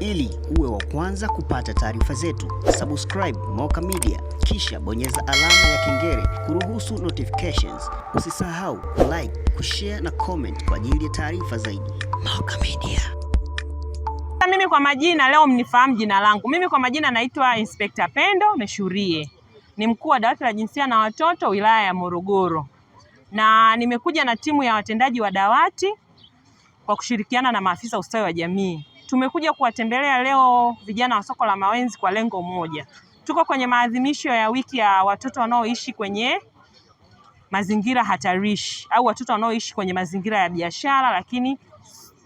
Ili uwe wa kwanza kupata taarifa zetu, subscribe Moka Media kisha bonyeza alama ya kengele kuruhusu notifications. Usisahau like, kushare na comment kwa ajili ya taarifa zaidi. Moka Media. Mimi kwa majina leo mnifahamu jina langu. Mimi kwa majina naitwa Inspector Pendo Meshurie. Ni mkuu wa dawati la jinsia na watoto wilaya ya Morogoro. Na nimekuja na timu ya watendaji wa dawati kwa kushirikiana na maafisa ustawi wa jamii. Tumekuja kuwatembelea leo vijana wa soko la Mawenzi kwa lengo moja. Tuko kwenye maadhimisho ya wiki ya watoto wanaoishi kwenye mazingira hatarishi au watoto wanaoishi kwenye mazingira ya biashara, lakini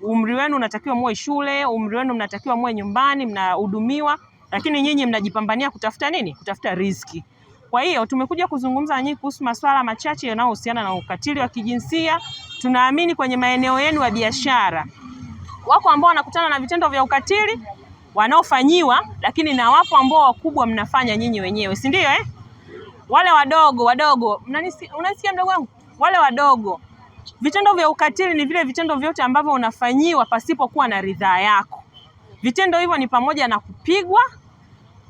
umri wenu unatakiwa muwe shule, umri wenu mnatakiwa muwe nyumbani, mnahudumiwa, lakini nyinyi mnajipambania kutafuta nini? Kutafuta riziki. Kwa hiyo tumekuja kuzungumza na nyinyi kuhusu masuala machache yanayohusiana na ukatili wa kijinsia. Tunaamini kwenye maeneo yenu ya biashara wako ambao wanakutana na vitendo vya ukatili wanaofanyiwa, lakini na wapo ambao wakubwa mnafanya nyinyi wenyewe, si ndio Wale wadogo, unasikia mdogo wangu? Wale wadogo, vitendo vya ukatili ni vile vitendo vyote ambavyo unafanyiwa pasipokuwa na ridhaa yako. Vitendo hivyo ni pamoja na kupigwa,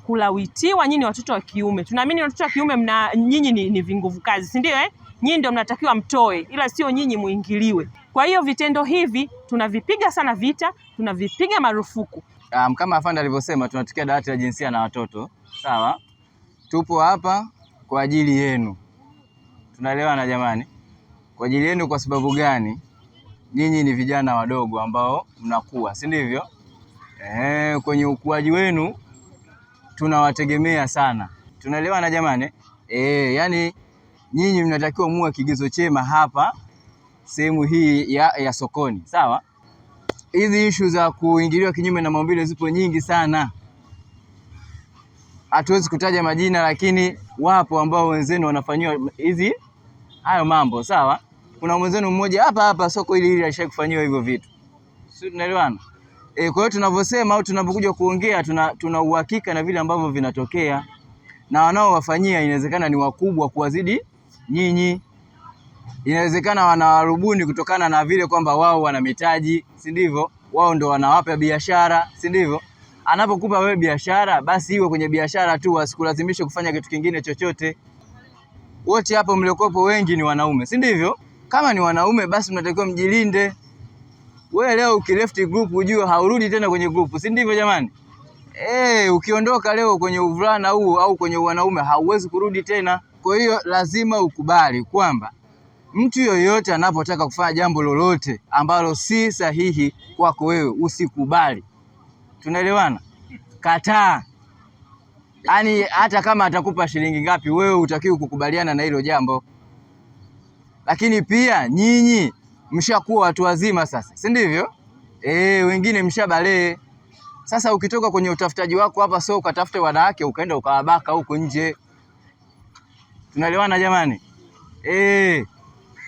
kulawitiwa. Nyinyi watoto wa kiume, tunaamini watoto wa kiume nyinyi ni vinguvu kazi, si ndio Nyinyi ndio mnatakiwa mtoe, ila sio nyinyi muingiliwe. Kwa hiyo vitendo hivi tunavipiga sana vita, tunavipiga marufuku. Kama afande alivyosema, tunatukia dawati la jinsia na watoto. Sawa? Tupo hapa kwa ajili yenu. Tunaelewana jamani? Kwa ajili yenu kwa sababu gani? Nyinyi ni vijana wadogo ambao mnakuwa, si ndivyo? Kwenye ukuaji wenu tunawategemea sana. Tunaelewana jamani? Yani nyinyi mnatakiwa muwe kigezo chema hapa sehemu hii ya sokoni. Sawa? Hizi issue za kuingiliwa kinyume na maumbile zipo nyingi sana. Hatuwezi kutaja majina, lakini wapo ambao wenzenu wanafanywa hayo mambo. Sawa? Kuna mwenzenu mmoja hapa soko hili alishakufanyiwa hivyo vitu. Sio, tunaelewana? Kwa hiyo tunavyosema au tunapokuja kuongea tuna uhakika na vile ambavyo vinatokea, na wanaowafanyia inawezekana ni wakubwa kuwazidi nyinyi. Inawezekana wanawarubuni kutokana na vile kwamba wao wana mitaji, si ndivyo? Wao ndio wanawapa biashara, si ndivyo? Anapokupa wewe biashara, basi iwe kwenye biashara tu, asikulazimishe kufanya kitu kingine chochote. Wote hapo mliokopo wengi ni wanaume, si ndivyo? Kama ni wanaume, basi mnatakiwa mjilinde. Wewe leo ukileft group ujue haurudi tena kwenye group, si ndivyo jamani? Ukiondoka leo kwenye uvulana au kwenye wanaume hauwezi kurudi tena. Kwa hiyo lazima ukubali kwamba mtu yoyote anapotaka kufanya jambo lolote ambalo si sahihi kwako wewe, usikubali. Tunaelewana? Kataa. Yaani hata kama atakupa shilingi ngapi, wewe hutakiwi kukubaliana na hilo jambo. Lakini pia nyinyi mshakuwa watu wazima sasa, si ndivyo? Wengine mshabalee. Sasa ukitoka kwenye utafutaji wako hapa, sio ukatafute wanawake ukaenda ukawabaka huko nje. Tunaelewana jamani?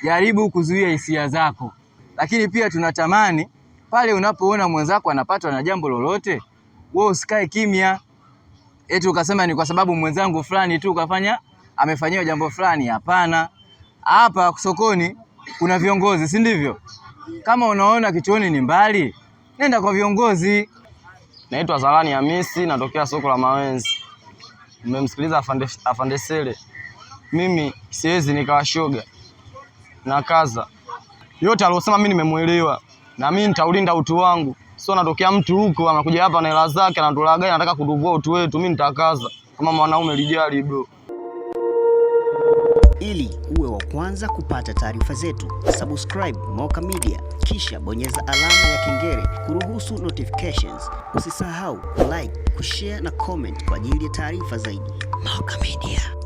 Jaribu kuzuia hisia zako. Lakini pia tunatamani pale unapoona mwenzako anapatwa na jambo lolote, wewe usikae kimya. Ukasema ni kwa sababu mwenzangu fulani tu amefanyiwa jambo fulani. Hapana. Hapa sokoni kuna viongozi, si ndivyo? Kama unaona kituoni ni mbali, nenda kwa viongozi. Naitwa Zalani Hamisi, natokea soko la Mawenzi. Nimemsikiliza afande Sele. Mimi siwezi nikawashoga na kaza yote aliyosema, mimi nimemuelewa na mimi nitaulinda utu wangu. Sio natokea mtu huko anakuja hapa na hela zake anatulagai, anataka kuduvua utu wetu. Mimi nitakaza kama mwanaume lijali bro. Ili uwe wa kwanza kupata taarifa zetu, subscribe Moka Media kisha bonyeza alama ya kengele kuruhusu notifications. Usisahau like, kushare na comment kwa ajili ya taarifa zaidi. Moka Media.